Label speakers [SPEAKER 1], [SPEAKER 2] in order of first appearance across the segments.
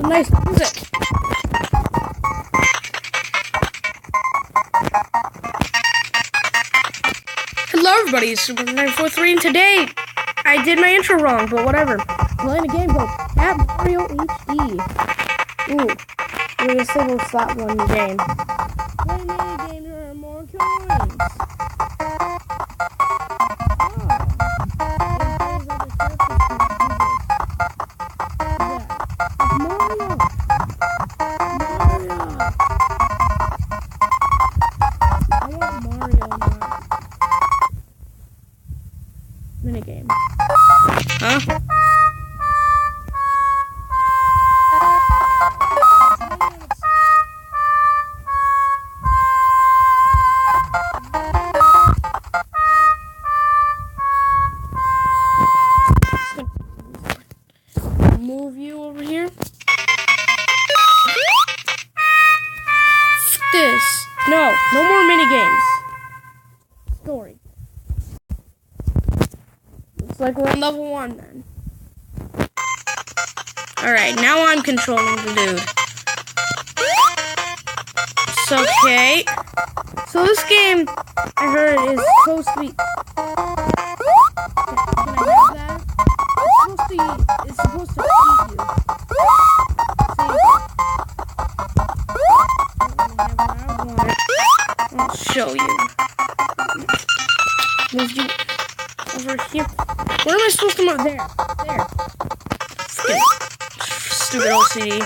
[SPEAKER 1] some nice music. Hello everybody, it's Super943 and today I did my intro wrong, but whatever. Playing a game called Cat Mario HD. Ooh, we're a single slot one game. Play mini game to earn more coins. Minigame. Huh? Move you over here. F this. No more minigames. Story. Looks like we're on level 1 then. Alright, now I'm controlling the dude. It's okay. So this game, I heard, is supposed to be... Can I have that? It's supposed to eat you. See? I'll show you. Move you over here. Where am I supposed to move? There. Stupid OCD.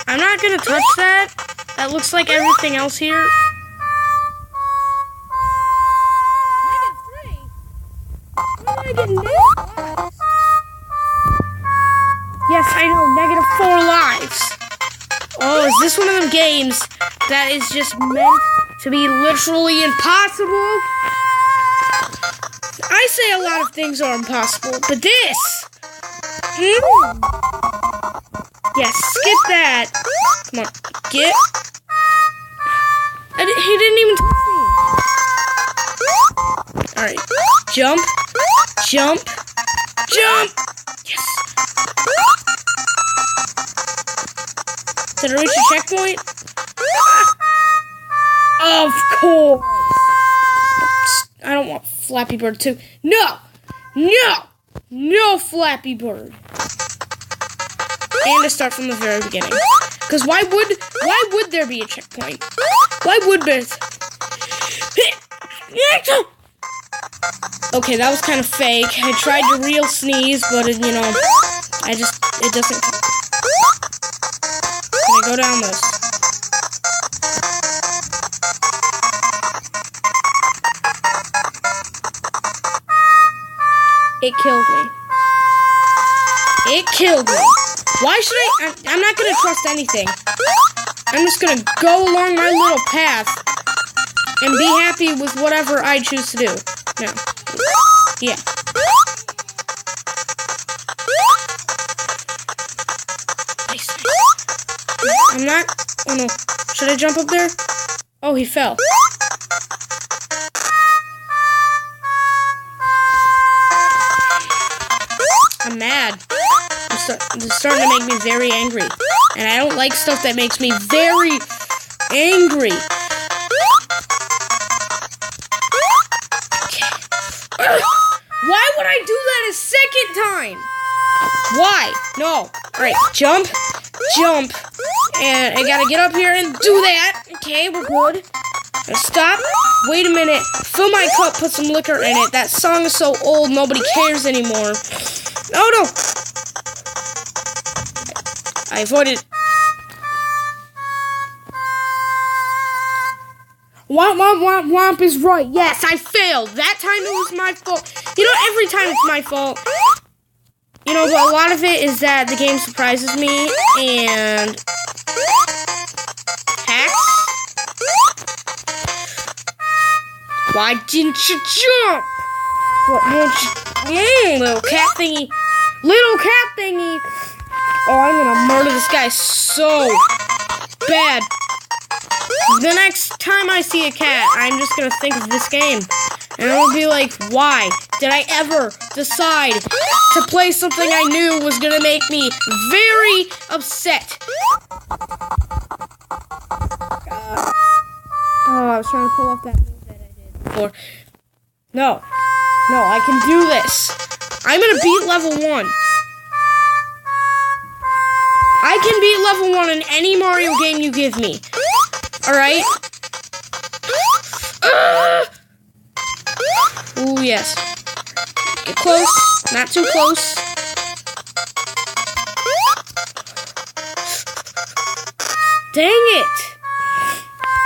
[SPEAKER 1] I'm not gonna touch that. That looks like everything else here. -3? Where did I get -5? Yes, I know. -4 lives. Oh, is this one of them games that is just meant to be literally impossible? I say a lot of things are impossible, but this! Yes, skip that. Come on, get. He didn't even touch me. Alright, jump. Yes. Did I reach a checkpoint? Of course. I don't want Flappy Bird too. No, Flappy Bird. And to start from the very beginning. Because why would there be a checkpoint? Why would there? Okay, that was kind of fake. I tried to real sneeze, but it doesn't. Can I go down this? It killed me. Why should I'm not gonna trust anything. I'm just gonna go along my little path and be happy with whatever I choose to do. No. Yeah. I'm not. Oh no. Should I jump up there? Oh, he fell. I'm mad. It's starting to make me very angry. And I don't like stuff that makes me very angry. Okay. Why would I do that a second time? Why? No. Alright, jump. And I gotta get up here and do that. Okay, we're good. Now stop. Wait a minute. Fill my cup, put some liquor in it. That song is so old, nobody cares anymore. Oh no! I avoided. Womp is right. Yes, I failed. That time it was my fault. Every time it's my fault. But a lot of it is that the game surprises me and hacks. Why didn't you jump? What won't you? Little cat thingy. Oh, I'm gonna murder this guy so bad. The next time I see a cat, I'm just gonna think of this game. And I'll be like, why? did I ever decide to play something I knew was gonna make me very upset. Oh, I was trying to pull off that move that I did before. No, I can do this. I'm gonna beat level 1. I can beat level 1 in any Mario game you give me. Alright? Ooh, yes. Get close. Not too close. Dang it!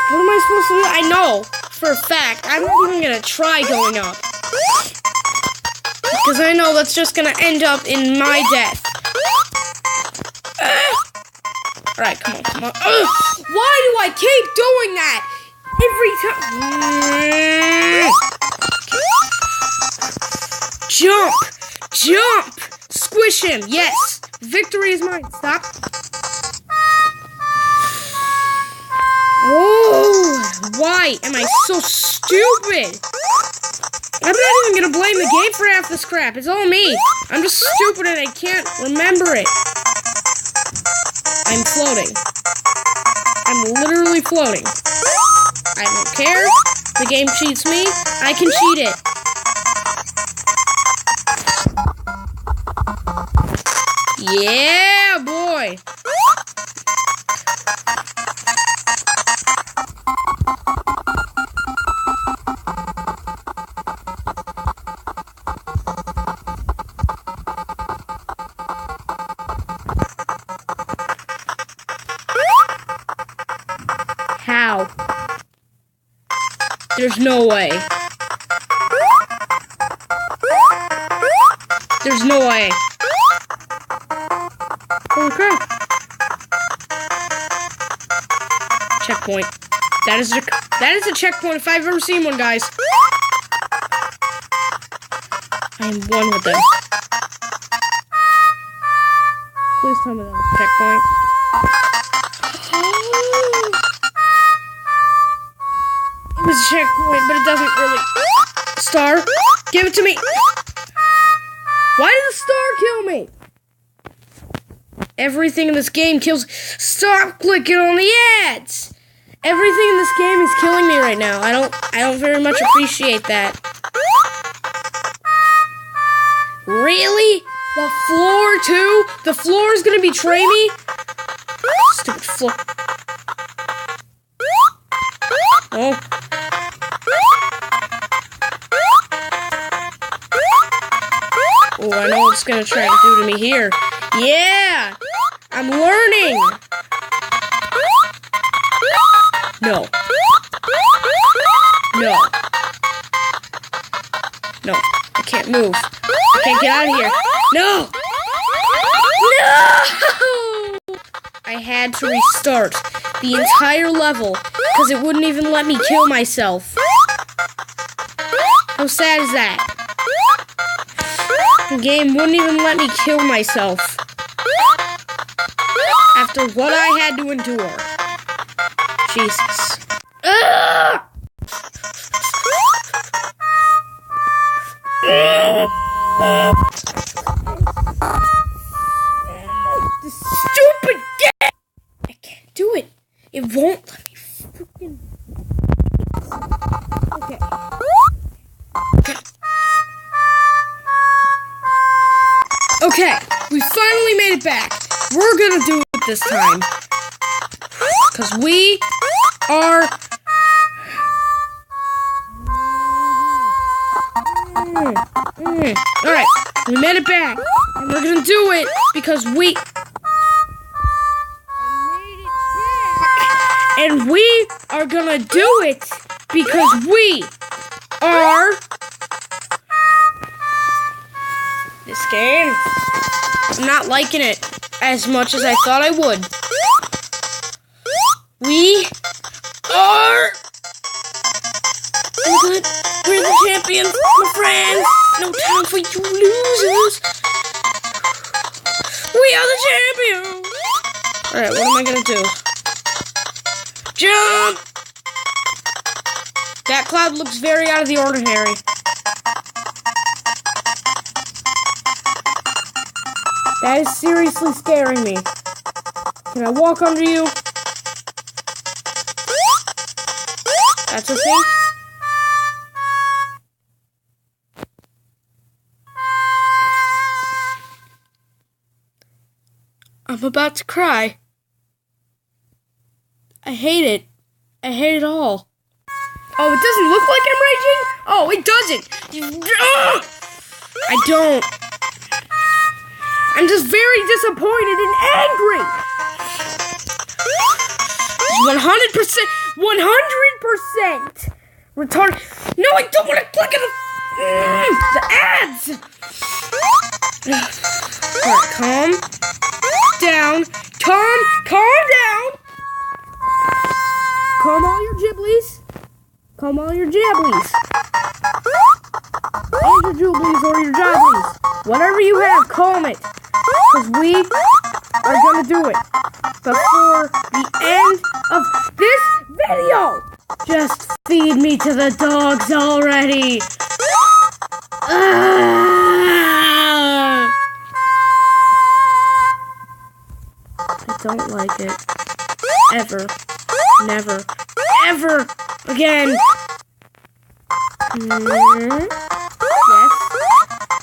[SPEAKER 1] What am I supposed to do? I know, for a fact, I'm not even gonna try going up. Because I know that's just gonna end up in my death. Alright, come on. Why do I keep doing that? Every time. Jump! Squish him, yes! Victory is mine. Stop. Oh, why am I so stupid? I'm not even gonna blame the game for half this crap. It's all me. I'm just stupid and I can't remember it. I'm floating. I'm literally floating. I don't care. The game cheats me. I can cheat it. Yeah, boy. How? There's no way. There's no way. Holy crap. Checkpoint. That is a checkpoint if I've ever seen one, guys. I am one with them. Please tell me that was a checkpoint. It was a checkpoint, but it doesn't really... Star, give it to me. Why did the star kill me? Everything in this game kills... Stop clicking on the ads! Everything in this game is killing me right now. I don't very much appreciate that. Really? The floor, too? The floor is gonna betray me? Stupid floor. Oh. Oh, I know what it's gonna try to do to me here. Yeah! I'm learning! No. No. No. I can't move. I can't get out of here. No! No! I had to restart the entire level because it wouldn't even let me kill myself. How sad is that? The game wouldn't even let me kill myself after what I had to endure. Jesus. Ugh! This stupid game! I can't do it. It won't let me freaking... Okay. Okay, we finally made it back. We're gonna do it this time. Because we are... Alright, we made it back. And we're gonna do it because we... And we are gonna do it because we are... This game, I'm not liking it as much as I thought I would. We are... Oh good, we're the champions, my friends. No time for you losers. We are the champions. Alright, what am I gonna do? Jump! That cloud looks very out of the ordinary. That is seriously scaring me. Can I walk under you? That's okay. I'm about to cry. I hate it. I hate it all. Oh, it doesn't look like I'm raging? Oh, it doesn't. I don't. I'm just very disappointed and angry. 100%. 100% retarded. No, I don't want to click on the ads. Alright, calm down. Calm down. Calm all your giblies. Calm all your jablies. And your jublies or your jobblies. Whatever you have, calm it. Because we are going to do it before the end of this video. Just feed me to the dogs already. I don't like it. Ever. Never. Ever again. Yes.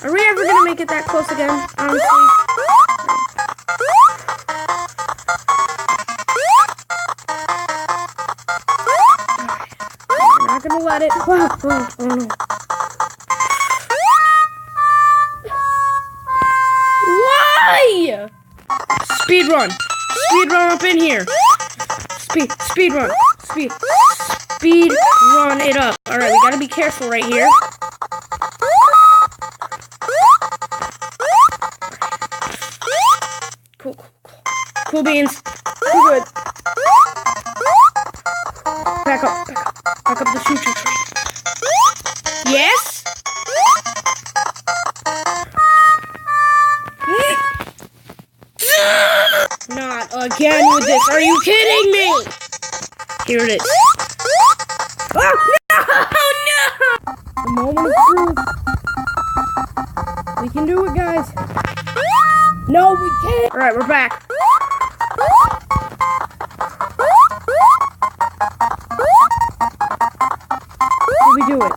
[SPEAKER 1] Are we ever gonna make it that close again? Honestly. We're not gonna let it. Oh, no. Why? Speed run up in here. Speed run it up. All right, we gotta be careful right here. Cool beans. We're good. Back up the future train. Yes. Not again with this. Are you kidding me? Here it is. Oh, no! The moment of truth. We can do it, guys. No, we can't. All right, we're back. Did we do it?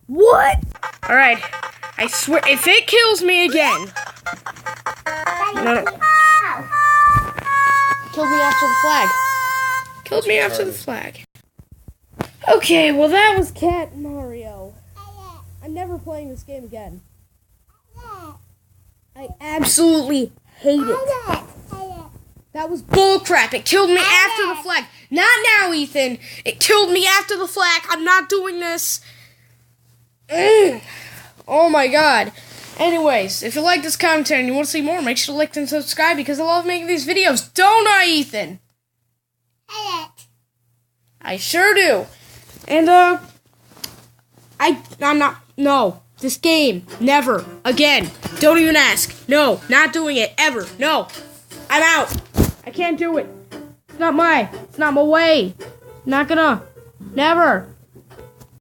[SPEAKER 1] What? Alright, I swear, if it kills me again. No. Killed me after the flag. Killed me after the flag. Okay, well that was Cat Mario. I'm never playing this game again. I absolutely hate it. That was bullcrap. It killed me after the flag. Not now, Ethan. It killed me after the flag. I'm not doing this. Oh my god. Anyways, if you like this content and you want to see more, make sure to like and subscribe because I love making these videos. Don't I, Ethan? I sure do. And, I'm not, no. This game, never, again. Don't even ask. No, not doing it, ever. No. I'm out. I can't do it. It's not my way. Not gonna. Never.